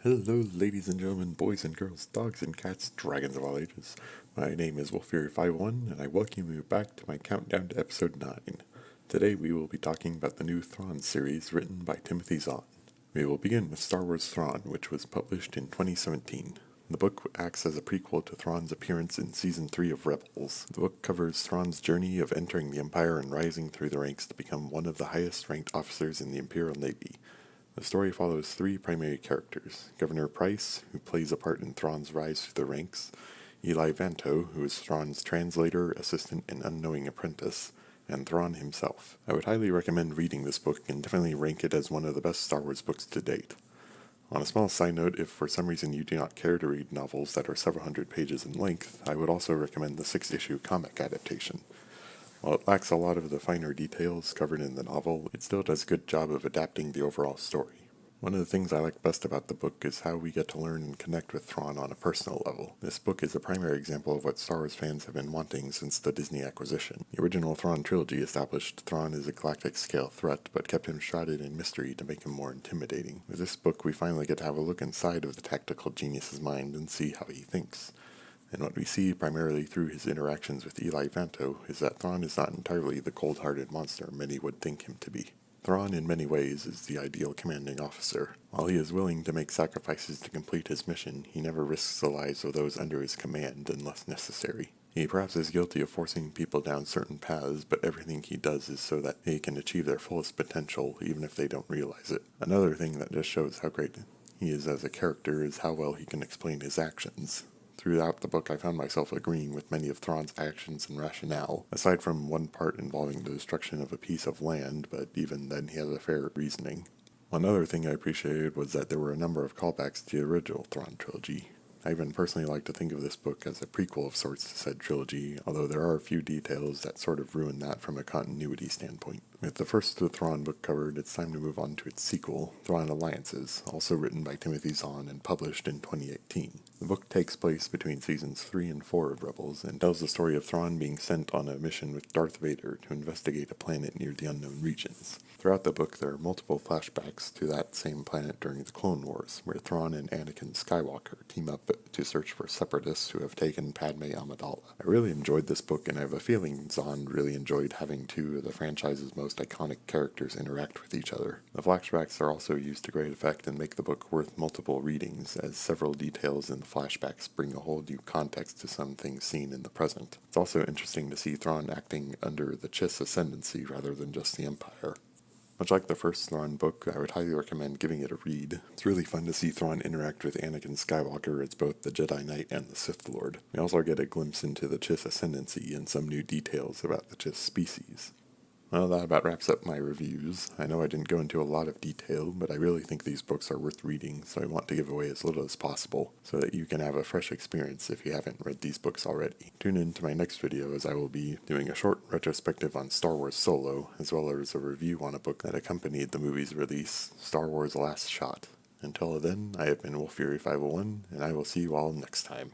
Hello, ladies and gentlemen, boys and girls, dogs and cats, dragons of all ages. My name is Wolffury51, and I welcome you back to my countdown to episode 9. Today we will be talking about the new Thrawn series written by Timothy Zahn. We will begin with Star Wars Thrawn, which was published in 2017. The book acts as a prequel to Thrawn's appearance in Season 3 of Rebels. The book covers Thrawn's journey of entering the Empire and rising through the ranks to become one of the highest ranked officers in the Imperial Navy. The story follows three primary characters: Governor Price, who plays a part in Thrawn's rise through the ranks; Eli Vanto, who is Thrawn's translator, assistant, and unknowing apprentice; and Thrawn himself. I would highly recommend reading this book and definitely rank it as one of the best Star Wars books to date. On a small side note, if for some reason you do not care to read novels that are several hundred pages in length, I would also recommend the 6-issue comic adaptation. While it lacks a lot of the finer details covered in the novel, it still does a good job of adapting the overall story. One of the things I like best about the book is how we get to learn and connect with Thrawn on a personal level. This book is a primary example of what Star Wars fans have been wanting since the Disney acquisition. The original Thrawn trilogy established Thrawn as a galactic-scale threat, but kept him shrouded in mystery to make him more intimidating. With this book, we finally get to have a look inside of the tactical genius's mind and see how he thinks. And what we see primarily through his interactions with Eli Vanto is that Thrawn is not entirely the cold-hearted monster many would think him to be. Thrawn, in many ways, is the ideal commanding officer. While he is willing to make sacrifices to complete his mission, he never risks the lives of those under his command unless necessary. He perhaps is guilty of forcing people down certain paths, but everything he does is so that they can achieve their fullest potential, even if they don't realize it. Another thing that just shows how great he is as a character is how well he can explain his actions. Throughout the book, I found myself agreeing with many of Thrawn's actions and rationale, aside from one part involving the destruction of a piece of land, but even then he has a fair reasoning. One other thing I appreciated was that there were a number of callbacks to the original Thrawn trilogy. I even personally like to think of this book as a prequel of sorts to said trilogy, although there are a few details that sort of ruin that from a continuity standpoint. With the first Thrawn book covered, it's time to move on to its sequel, Thrawn Alliances, also written by Timothy Zahn and published in 2018. The book takes place between seasons 3 and 4 of Rebels and tells the story of Thrawn being sent on a mission with Darth Vader to investigate a planet near the unknown regions. Throughout the book, there are multiple flashbacks to that same planet during the Clone Wars, where Thrawn and Anakin Skywalker team up to search for separatists who have taken Padme Amidala. I really enjoyed this book, and I have a feeling Zahn really enjoyed having two of the franchise's most iconic characters interact with each other. The flashbacks are also used to great effect and make the book worth multiple readings, as several details in the flashbacks bring a whole new context to some things seen in the present. It's also interesting to see Thrawn acting under the Chiss ascendancy rather than just the Empire. Much like the first Thrawn book, I would highly recommend giving it a read. It's really fun to see Thrawn interact with Anakin Skywalker as both the Jedi Knight and the Sith Lord. We also get a glimpse into the Chiss ascendancy and some new details about the Chiss species. Well, that about wraps up my reviews. I know I didn't go into a lot of detail, but I really think these books are worth reading, so I want to give away as little as possible, so that you can have a fresh experience if you haven't read these books already. Tune in to my next video, as I will be doing a short retrospective on Star Wars Solo, as well as a review on a book that accompanied the movie's release, Star Wars Last Shot. Until then, I have been Wolffury501, and I will see you all next time.